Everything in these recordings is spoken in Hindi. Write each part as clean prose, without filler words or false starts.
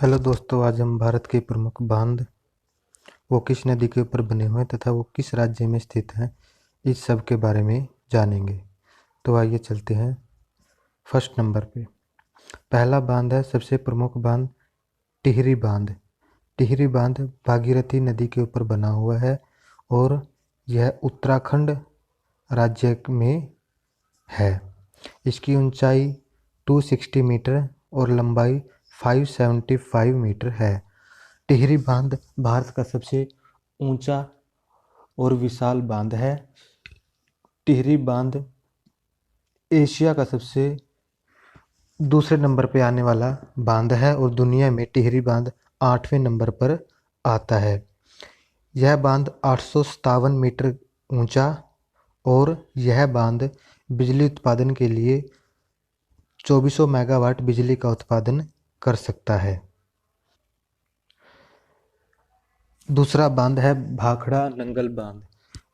हेलो दोस्तों, आज हम भारत के प्रमुख बांध वो किस नदी के ऊपर बने हुए हैं तथा वो किस राज्य में स्थित हैं, इस सब के बारे में जानेंगे। तो आइए चलते हैं फर्स्ट नंबर पे। पहला बांध है सबसे प्रमुख बांध, टिहरी बांध। टिहरी बांध भागीरथी नदी के ऊपर बना हुआ है और यह उत्तराखंड राज्य में है। इसकी ऊंचाई 260 मीटर और लंबाई 575 मीटर है। टिहरी बांध भारत का सबसे ऊंचा और विशाल बांध है। टिहरी बांध एशिया का सबसे दूसरे नंबर पे आने वाला बांध है और दुनिया में टिहरी बांध 8वें नंबर पर आता है। यह बांध 857 मीटर ऊंचा और यह बांध बिजली उत्पादन के लिए 2400 मेगावाट बिजली का उत्पादन कर सकता है। दूसरा बांध है भाखड़ा नंगल बांध।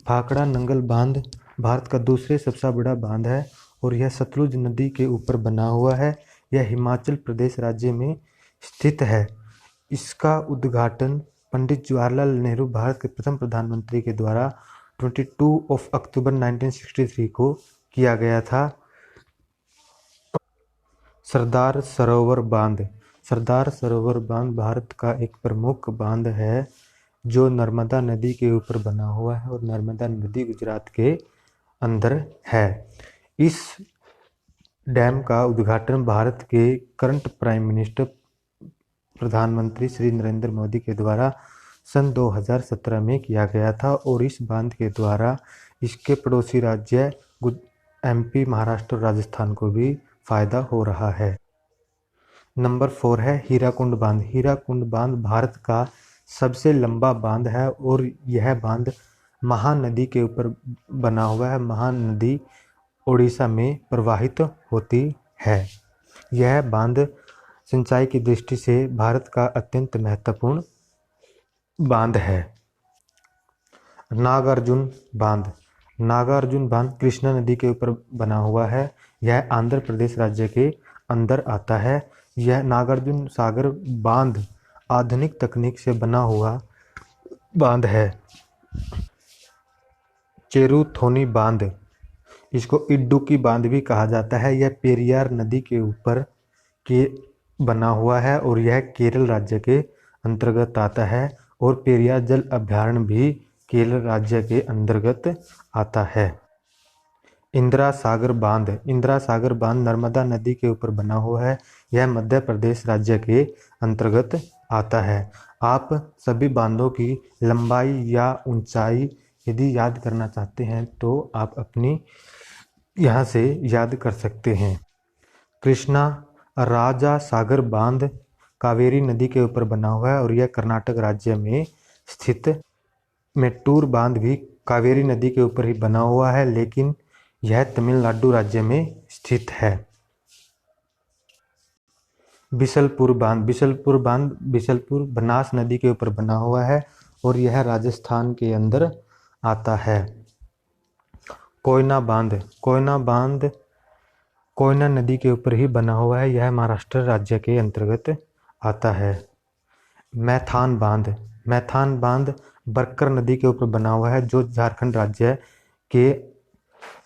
भाखड़ा नंगल बांध भारत का दूसरे सबसे बड़ा बांध है और यह सतलुज नदी के ऊपर बना हुआ है। यह हिमाचल प्रदेश राज्य में स्थित है। इसका उद्घाटन पंडित जवाहरलाल नेहरू, भारत के प्रथम प्रधानमंत्री के द्वारा 22 अक्टूबर 1963 को किया गया था। सरदार सरोवर बांध। सरदार सरोवर बांध भारत का एक प्रमुख बांध है जो नर्मदा नदी के ऊपर बना हुआ है और नर्मदा नदी गुजरात के अंदर है। इस डैम का उद्घाटन भारत के करंट प्राइम मिनिस्टर प्रधानमंत्री श्री नरेंद्र मोदी के द्वारा सन 2017 में किया गया था और इस बांध के द्वारा इसके पड़ोसी राज्य एमपी, महाराष्ट्र और राजस्थान को भी फायदा हो रहा है। नंबर 4 है हीराकुंड बांध। हीराकुंड बांध भारत का सबसे लंबा बांध है और यह बांध महानदी के ऊपर बना हुआ है। महानदी उड़ीसा में प्रवाहित होती है। यह बांध सिंचाई की दृष्टि से भारत का अत्यंत महत्वपूर्ण बांध है। नागार्जुन बांध। नागार्जुन बांध कृष्णा नदी के ऊपर बना हुआ है। यह आंध्र प्रदेश राज्य के अंदर आता है। यह नागार्जुन सागर बांध आधुनिक तकनीक से बना हुआ बांध है। चेरुथोनी बांध, इसको इडुक्की बांध भी कहा जाता है। यह पेरियार नदी के ऊपर के बना हुआ है और यह केरल राज्य के अंतर्गत आता है और पेरियार जल अभयारण्य भी केरल राज्य के अंतर्गत आता है। इंदिरा सागर बांध। इंदिरा सागर बांध नर्मदा नदी के ऊपर बना हुआ है। यह मध्य प्रदेश राज्य के अंतर्गत आता है। आप सभी बांधों की लंबाई या ऊंचाई यदि याद करना चाहते हैं तो आप अपनी यहाँ से याद कर सकते हैं। कृष्णा राजा सागर बांध कावेरी नदी के ऊपर बना हुआ है और यह कर्नाटक राज्य में स्थित। मेट्टूर बांध भी कावेरी नदी के ऊपर ही बना हुआ है लेकिन यह तमिलनाडु राज्य में स्थित है। बिशलपुर बांध। बिशलपुर बांध बिशलपुर बनास नदी के ऊपर बना हुआ है और यह राजस्थान के अंदर आता है। कोयना बांध। कोयना बांध कोयना नदी के ऊपर ही बना हुआ है। यह महाराष्ट्र राज्य के अंतर्गत आता है। मैथान बांध। मैथान बांध बरकर नदी के ऊपर बना हुआ है जो झारखंड राज्य के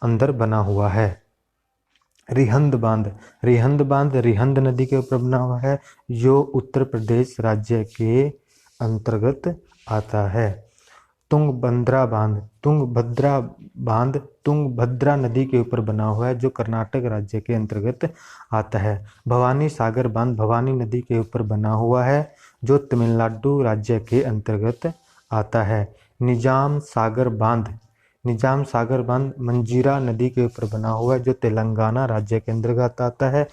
अंदर बना हुआ है। रिहंद बांध। रिहंद बांध रिहंद नदी के ऊपर बना हुआ है जो उत्तर प्रदेश राज्य के अंतर्गत आता है। तुंगभद्रा बांध। तुंगभद्रा बांध तुंगभद्रा नदी के ऊपर बना हुआ है जो कर्नाटक राज्य के अंतर्गत आता है। भवानी सागर बांध भवानी नदी के ऊपर बना हुआ है जो तमिलनाडु राज्य के अंतर्गत आता है। निजाम सागर बांध। निजाम सागर बांध मंजीरा नदी के ऊपर बना हुआ है जो तेलंगाना राज्य के अंतर्गत आता है।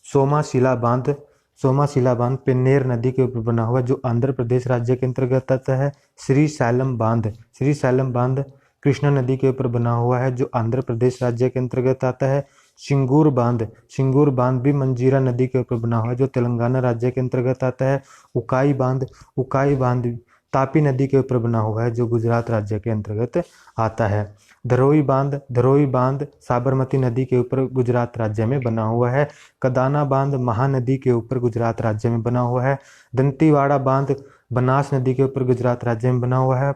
सोमाशिला बांध। सोमाशिला बांध पेन्नेर नदी के ऊपर बना हुआ है जो आंध्र प्रदेश राज्य के अंतर्गत आता है। श्री सैलम बांध। श्री सैलम बांध कृष्णा नदी के ऊपर बना हुआ है जो आंध्र प्रदेश राज्य के अंतर्गत आता है। सिंगूर बांध। सिंगूर बांध भी मंजीरा नदी के ऊपर बना हुआ है जो तेलंगाना राज्य के अंतर्गत आता है। उकाई बांध। उकाई बांध तापी नदी के ऊपर बना हुआ है जो गुजरात राज्य के अंतर्गत आता है। धरोई बांध साबरमती नदी के ऊपर गुजरात राज्य में बना हुआ है। कदाना बांध महानदी के ऊपर गुजरात राज्य में बना हुआ है। दंतीवाड़ा बांध बनास नदी के ऊपर गुजरात राज्य में बना हुआ है।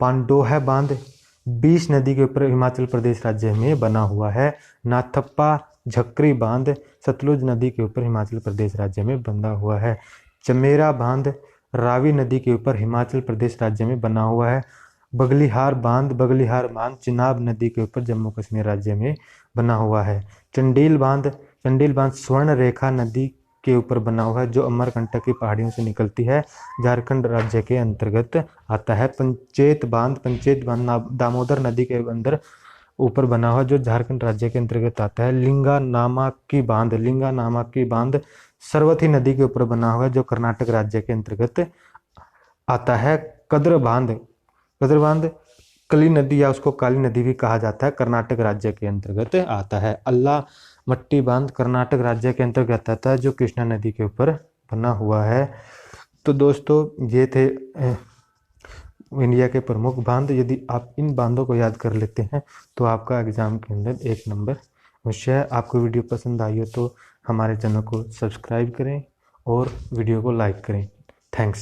पांडोह बांध बीस नदी के ऊपर हिमाचल प्रदेश राज्य में बना हुआ है। नाथप्पा झक्री बांध सतलुज नदी के ऊपर हिमाचल प्रदेश राज्य में बना हुआ है। चमेरा बांध रावी नदी के ऊपर हिमाचल प्रदेश राज्य में बना हुआ है। बगलिहार बांध चिनाब नदी के ऊपर जम्मू कश्मीर राज्य में बना हुआ है। चंडील बांध स्वर्ण रेखा नदी के ऊपर बना हुआ है, जो अमरकंटक की पहाड़ियों से निकलती है, झारखंड राज्य के अंतर्गत आता है। पंचेत बांध दामोदर नदी के अंदर ऊपर बना हुआ, जो झारखंड राज्य के अंतर्गत आता है। लिंगा नामाकी बांध सरवती नदी के ऊपर बना हुआ है, जो कर्नाटक राज्य के अंतर्गत आता है। कद्र बांध कली नदी या उसको काली नदी भी कहा जाता है, कर्नाटक राज्य के अंतर्गत आता है। अल्लाह मट्टी बांध कर्नाटक राज्य के अंतर्गत आता है, जो कृष्णा नदी के ऊपर बना हुआ है। तो दोस्तों ये थे इंडिया के प्रमुख बांध। यदि आप इन बांधों को याद कर लेते हैं तो आपका एग्जाम के अंदर 1 नंबर अवश्य है। आपको वीडियो पसंद आई हो तो हमारे चैनल को सब्सक्राइब करें और वीडियो को लाइक करें। थैंक्स।